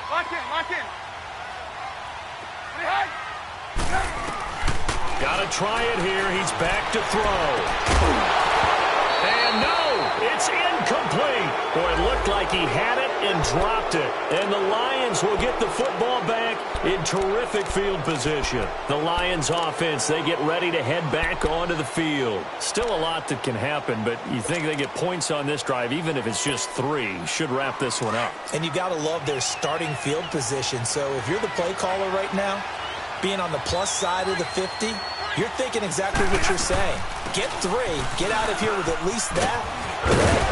[SPEAKER 3] Lock in.
[SPEAKER 2] Got to try it here. He's back to throw. And no, it's incomplete. Boy, it looked like he had it and dropped it. And the Lions will get the football back in terrific field position. The Lions offense, they get ready to head back onto the field. Still a lot that can happen, but you think they get points on this drive, even if it's just 3. Should wrap this one up.
[SPEAKER 4] And you got to love their starting field position. So if you're the play caller right now, being on the plus side of the 50, you're thinking exactly what you're saying. Get 3, get out of here with at least that.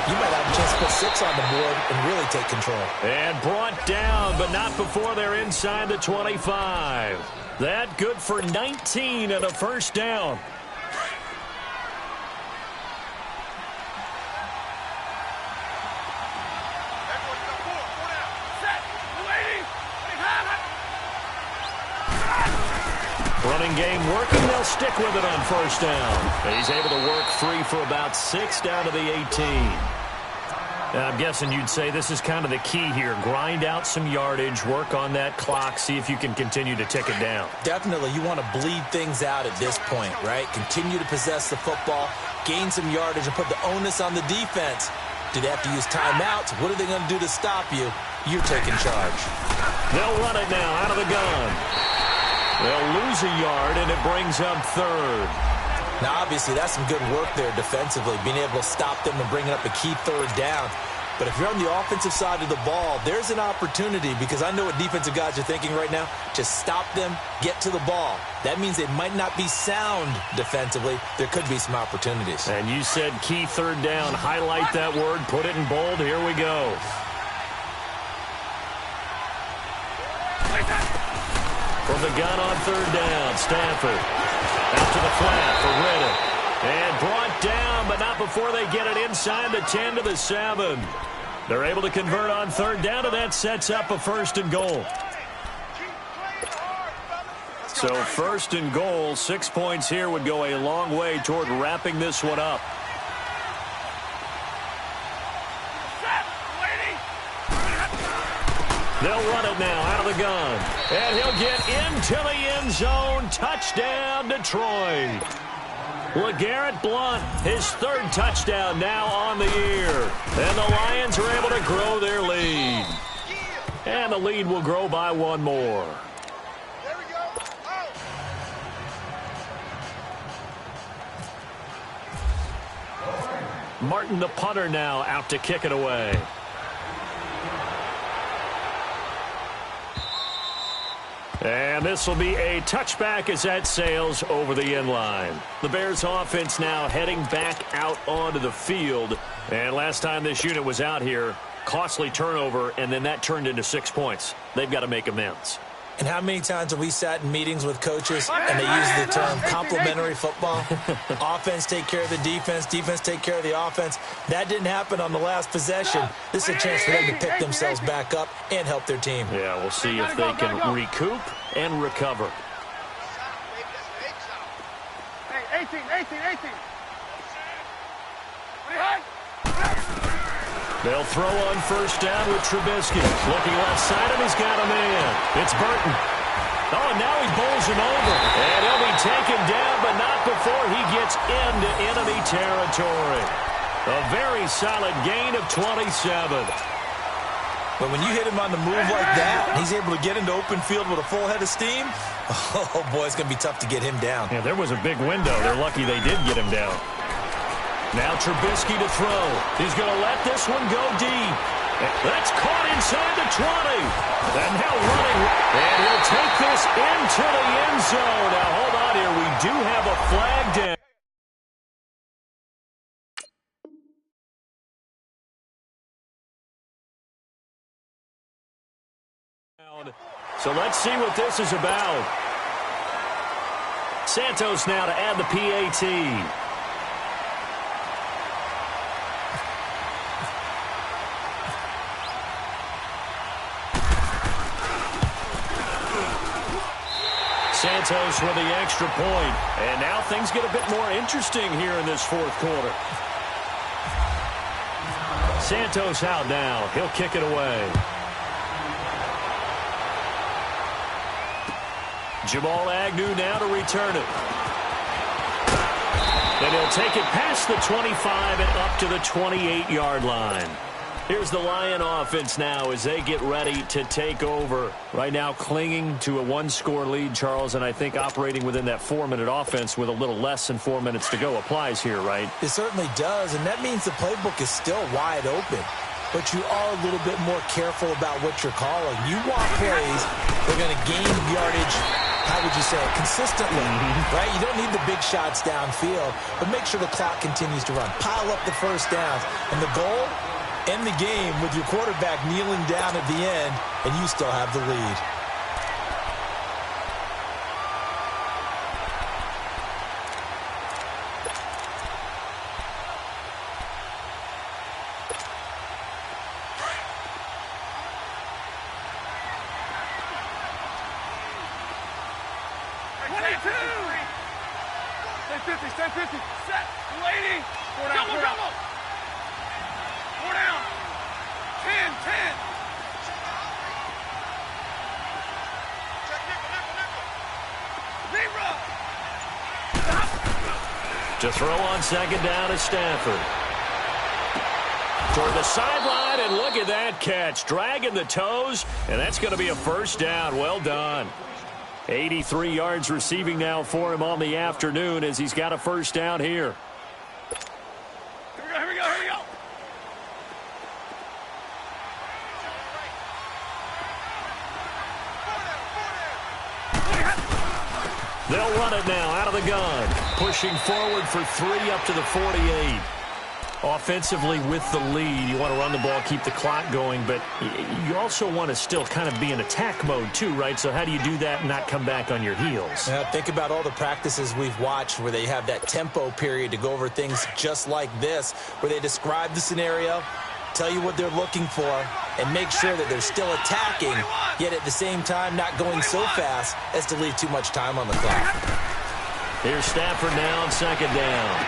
[SPEAKER 4] You might have a chance to put 6 on the board and really take control.
[SPEAKER 2] And brought down, but not before they're inside the 25. That good for 19 and a 1st down. Running game working. They'll stick with it on 1st down. He's able to work free for about 6 down to the 18. And I'm guessing you'd say this is kind of the key here. Grind out some yardage, work on that clock, see if you can continue to tick it down.
[SPEAKER 4] Definitely. You want to bleed things out at this point, right? Continue to possess the football, gain some yardage, and put the onus on the defense. Do they have to use timeouts? What are they going to do to stop you? You're taking charge.
[SPEAKER 2] They'll run it now out of the gun. They'll lose a yard, and it brings up 3rd.
[SPEAKER 4] Now, obviously, that's some good work there defensively, being able to stop them and bringing up a key 3rd down. But if you're on the offensive side of the ball, there's an opportunity, because I know what defensive guys are thinking right now. Just stop them, get to the ball. That means they might not be sound defensively. There could be some opportunities.
[SPEAKER 2] And you said key third down. Highlight that word. Put it in bold. Here we go. From the gun on third down, Stanford. Out to the flat for Riddick. And brought down, but not before they get it inside the 10 to the 7. They're able to convert on third down, and that sets up a 1st and goal. So 1st and goal, 6 points here would go a long way toward wrapping this one up. They'll run it now out of the gun. And he'll get into the end zone. Touchdown, Detroit. LeGarrette Blount, his 3rd touchdown now on the year. And the Lions are able to grow their lead. And the lead will grow by 1 more.
[SPEAKER 3] There we go.
[SPEAKER 2] Martin, the punter, now out to kick it away. And this will be a touchback as that sails over the end line. The Bears offense now heading back out onto the field. And last time this unit was out here, costly turnover, and then that turned into 6 points. They've got to make amends.
[SPEAKER 4] And how many times have we sat in meetings with coaches and they use the term complementary football? Offense take care of the defense, defense take care of the offense. That didn't happen on the last possession. This is a chance for them to pick themselves back up and help their team.
[SPEAKER 2] Yeah, we'll see if they can recoup and recover.
[SPEAKER 3] Hey, 18, 18, 18.
[SPEAKER 2] They'll throw on first down with Trubisky. Looking left side, and he's got a man. It's Burton. Oh, and now he bowls him over. And he'll be taken down, but not before he gets into enemy territory. A very solid gain of 27.
[SPEAKER 4] But when you hit him on the move like that, and he's able to get into open field with a full head of steam, oh, boy, it's going to be tough to get him down.
[SPEAKER 2] Yeah, there was a big window. They're lucky they did get him down. Now Trubisky to throw. He's going to let this one go deep. That's caught inside the 20. And now running. And he'll take this into the end zone. Now, hold on here. We do have a flag down. So let's see what this is about. Santos now to add the PAT. Santos with the extra point. And now things get a bit more interesting here in this 4th quarter. Santos out now. He'll kick it away. Jamal Agnew now to return it. And he'll take it past the 25 and up to the 28-yard line. Here's the Lion offense now as they get ready to take over. Right now clinging to a 1-score lead, Charles, and I think operating within that 4-minute offense with a little less than 4 minutes to go applies here, right?
[SPEAKER 4] It certainly does, and that means the playbook is still wide open. But you are a little bit more careful about what you're calling. You want plays that are going to gain yardage, how would you say it, consistently, right? You don't need the big shots downfield, but make sure the clock continues to run. Pile up the first downs. And the goal? End the game with your quarterback kneeling down at the end, and you still have the lead.
[SPEAKER 3] Stay 50. Set. Lady. 4 down. Double. 4 down. 10.
[SPEAKER 2] To throw on second down is Stanford. Toward the sideline, and look at that catch. Dragging the toes, and that's going to be a first down. Well done. 83 yards receiving now for him on the afternoon as he's got a first down here.
[SPEAKER 3] Here we go.
[SPEAKER 2] They'll run it now out of the gun. Pushing forward for 3 up to the 48. Offensively with the lead, you want to run the ball, keep the clock going, but you also want to still kind of be in attack mode too, right? So how do you do that and not come back on your heels?
[SPEAKER 4] Yeah, think about all the practices we've watched where they have that tempo period to go over things just like this, where they describe the scenario, tell you what they're looking for, and make sure that they're still attacking, yet at the same time not going so fast as to leave too much time on the clock.
[SPEAKER 2] Here's Stafford now on second down.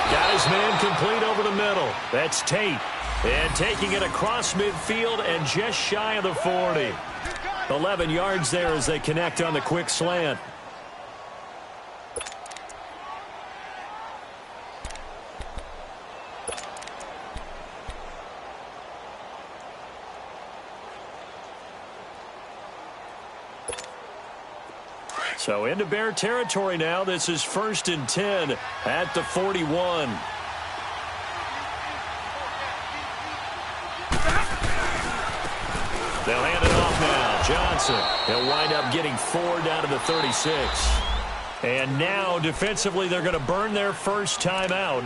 [SPEAKER 2] Got his man complete over the middle. That's Tate. And taking it across midfield and just shy of the 40. 11 yards there as they connect on the quick slant. So into Bear territory now. This is 1st and 10 at the 41. They'll hand it off now. Johnson. He'll wind up getting 4 down to the 36. And now defensively they're going to burn their first timeout.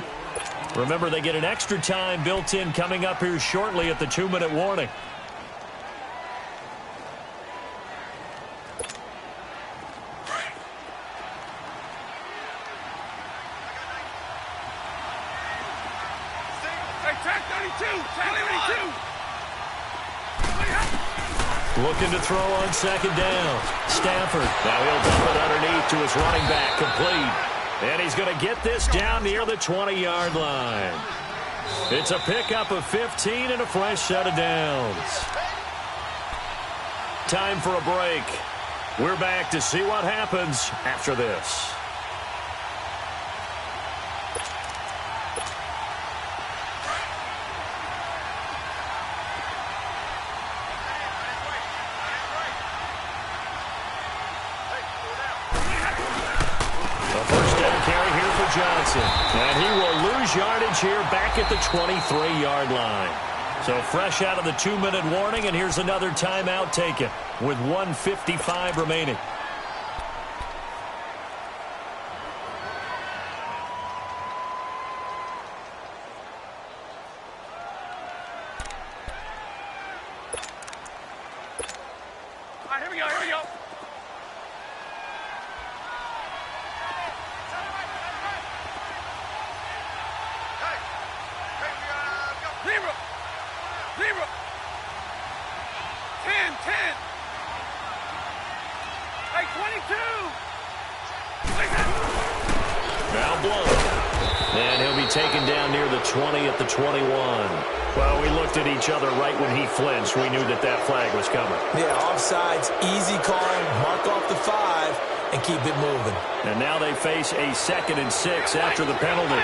[SPEAKER 2] Remember, they get an extra time built in coming up here shortly at the 2-minute warning. Looking to throw on second down. Stafford. Now he'll dump it underneath to his running back. Complete. And he's going to get this down near the 20-yard line. It's a pickup of 15 and a fresh set of downs. Time for a break. We're back to see what happens after this. Johnson, and he will lose yardage here back at the 23-yard line. So fresh out of the 2-minute warning, and here's another timeout taken with 1:55 remaining.
[SPEAKER 3] All right, here we go. Zero. 10. Hey, 22.
[SPEAKER 2] Now blown. And he'll be taken down near the 20 at the 21. Well, we looked at each other right when he flinched. We knew that that flag was coming.
[SPEAKER 4] Yeah, offsides, easy call, mark off the 5, and keep it moving.
[SPEAKER 2] And now they face a 2nd and 6 after the penalty.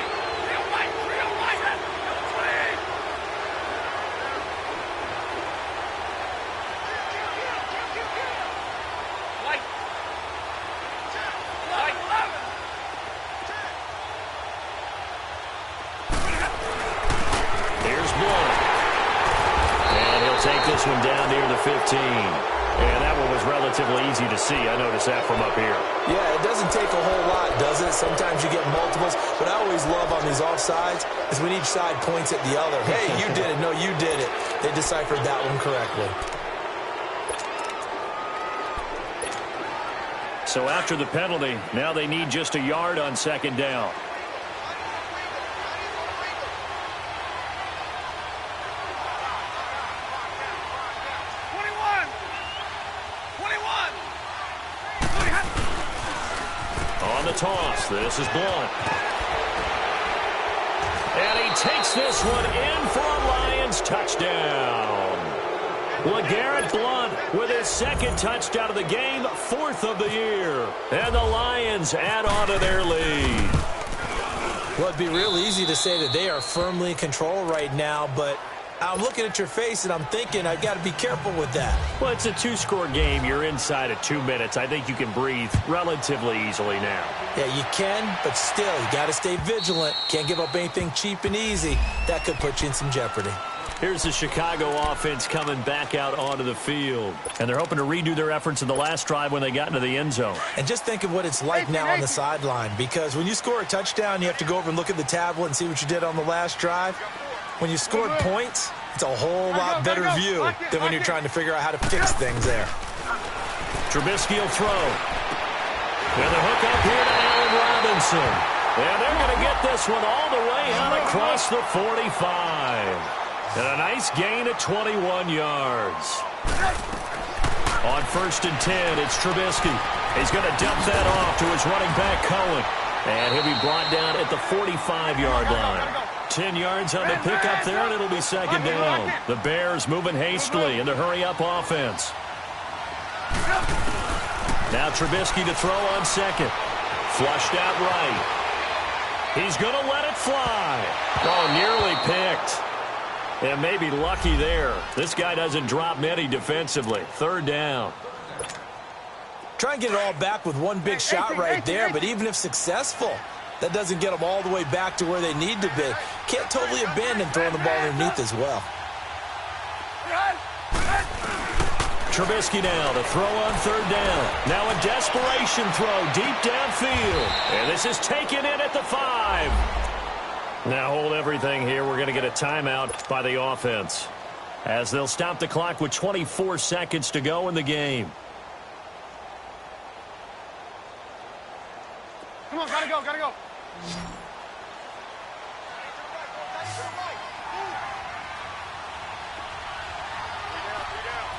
[SPEAKER 2] This one down near the 15. And that one was relatively easy to see. I noticed that from up here.
[SPEAKER 4] Yeah, it doesn't take a whole lot, does it? Sometimes you get multiples. What I always love on these offsides is when each side points at the other. Hey, you did it. No, you did it. They deciphered that one correctly.
[SPEAKER 2] So after the penalty, now they need just a yard on second down. Toss. This is Blunt. And he takes this one in for a Lions touchdown. LeGarrette Blunt with his 2nd touchdown of the game, 4th of the year. And the Lions add on to their lead.
[SPEAKER 4] Well, it'd be real easy to say that they are firmly in control right now, but I'm looking at your face and I'm thinking I've got to be careful with that.
[SPEAKER 2] Well, it's a 2-score game. You're inside of 2 minutes. I think you can breathe relatively easily now.
[SPEAKER 4] Yeah, you can, but still, you got to stay vigilant. Can't give up anything cheap and easy. That could put you in some jeopardy.
[SPEAKER 2] Here's the Chicago offense coming back out onto the field. And they're hoping to redo their efforts in the last drive when they got into the end zone.
[SPEAKER 4] And just think of what it's like now on the sideline, because when you score a touchdown, you have to go over and look at the tablet and see what you did on the last drive. When you scored points, it's a whole lot better view than when you're trying to figure out how to fix things there.
[SPEAKER 2] Trubisky will throw. And the hook up here to Allen Robinson. And they're going to get this one all the way out across the 45. And a nice gain at 21 yards. On 1st and 10, it's Trubisky. He's going to dump that off to his running back, Cohen. And he'll be brought down at the 45-yard line. 10 yards on the pickup there, and it'll be 2nd down. The Bears moving hastily in the hurry-up offense. Now Trubisky to throw on 2nd. Flushed out right. He's going to let it fly. Oh, nearly picked. And maybe lucky there. This guy doesn't drop many defensively. 3rd down.
[SPEAKER 4] Try and get it all back with one big shot right there, but even if successful, that doesn't get them all the way back to where they need to be. Can't totally abandon throwing the ball underneath as well.
[SPEAKER 2] Trubisky now to throw on 3rd down. Now a desperation throw deep downfield. And this is taken in at the 5. Now hold everything here. We're going to get a timeout by the offense, as they'll stop the clock with 24 seconds to go in the game.
[SPEAKER 3] Come on, gotta go, gotta go.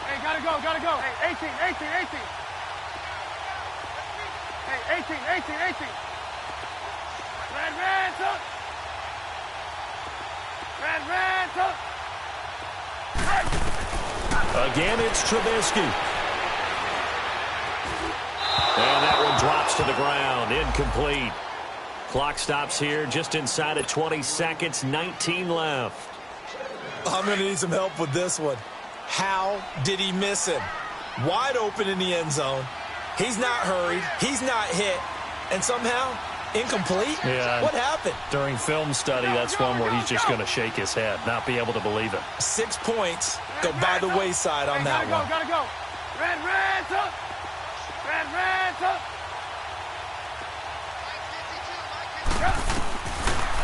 [SPEAKER 3] Hey, gotta go. Hey, 18. Hey, 18. Red, up.
[SPEAKER 2] Again, it's Trubisky. And that one drops to the ground. Incomplete. Clock stops here just inside of 20 seconds. 19 left.
[SPEAKER 4] I'm going to need some help with this one. How did he miss him? Wide open in the end zone. He's not hurried. He's not hit. And somehow, incomplete?
[SPEAKER 2] Yeah.
[SPEAKER 4] What happened?
[SPEAKER 2] During film study, that's one where he's just going to shake his head, not be able to believe it.
[SPEAKER 4] 6 points go by the wayside on that one.
[SPEAKER 3] Gotta go. Red, up.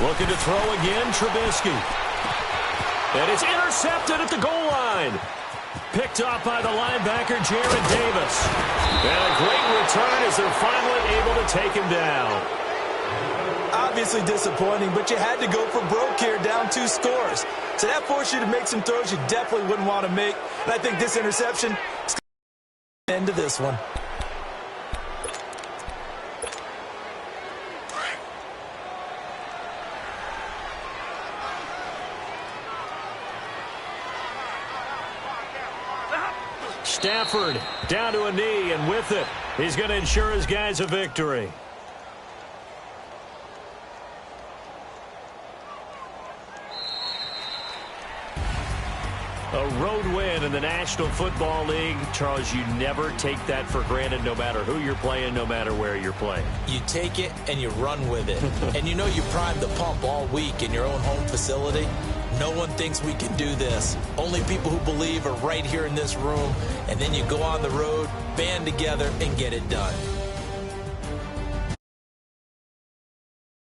[SPEAKER 2] Looking to throw again, Trubisky. And it's intercepted at the goal line. Picked off by the linebacker, Jared Davis. And a great return as they're finally able to take him down.
[SPEAKER 4] Obviously disappointing, but you had to go for broke here, down 2 scores. So that forced you to make some throws you definitely wouldn't want to make. And I think this interception is going to end to this one.
[SPEAKER 2] Stafford down to a knee, and with it, he's going to ensure his guys a victory. A road win in the National Football League. Charles, you never take that for granted, no matter who you're playing, no matter where you're playing.
[SPEAKER 4] You take it and you run with it. And you know you primed the pump all week in your own home facility. No one thinks we can do this. Only people who believe are right here in this room. And then you go on the road, band together, and get it done.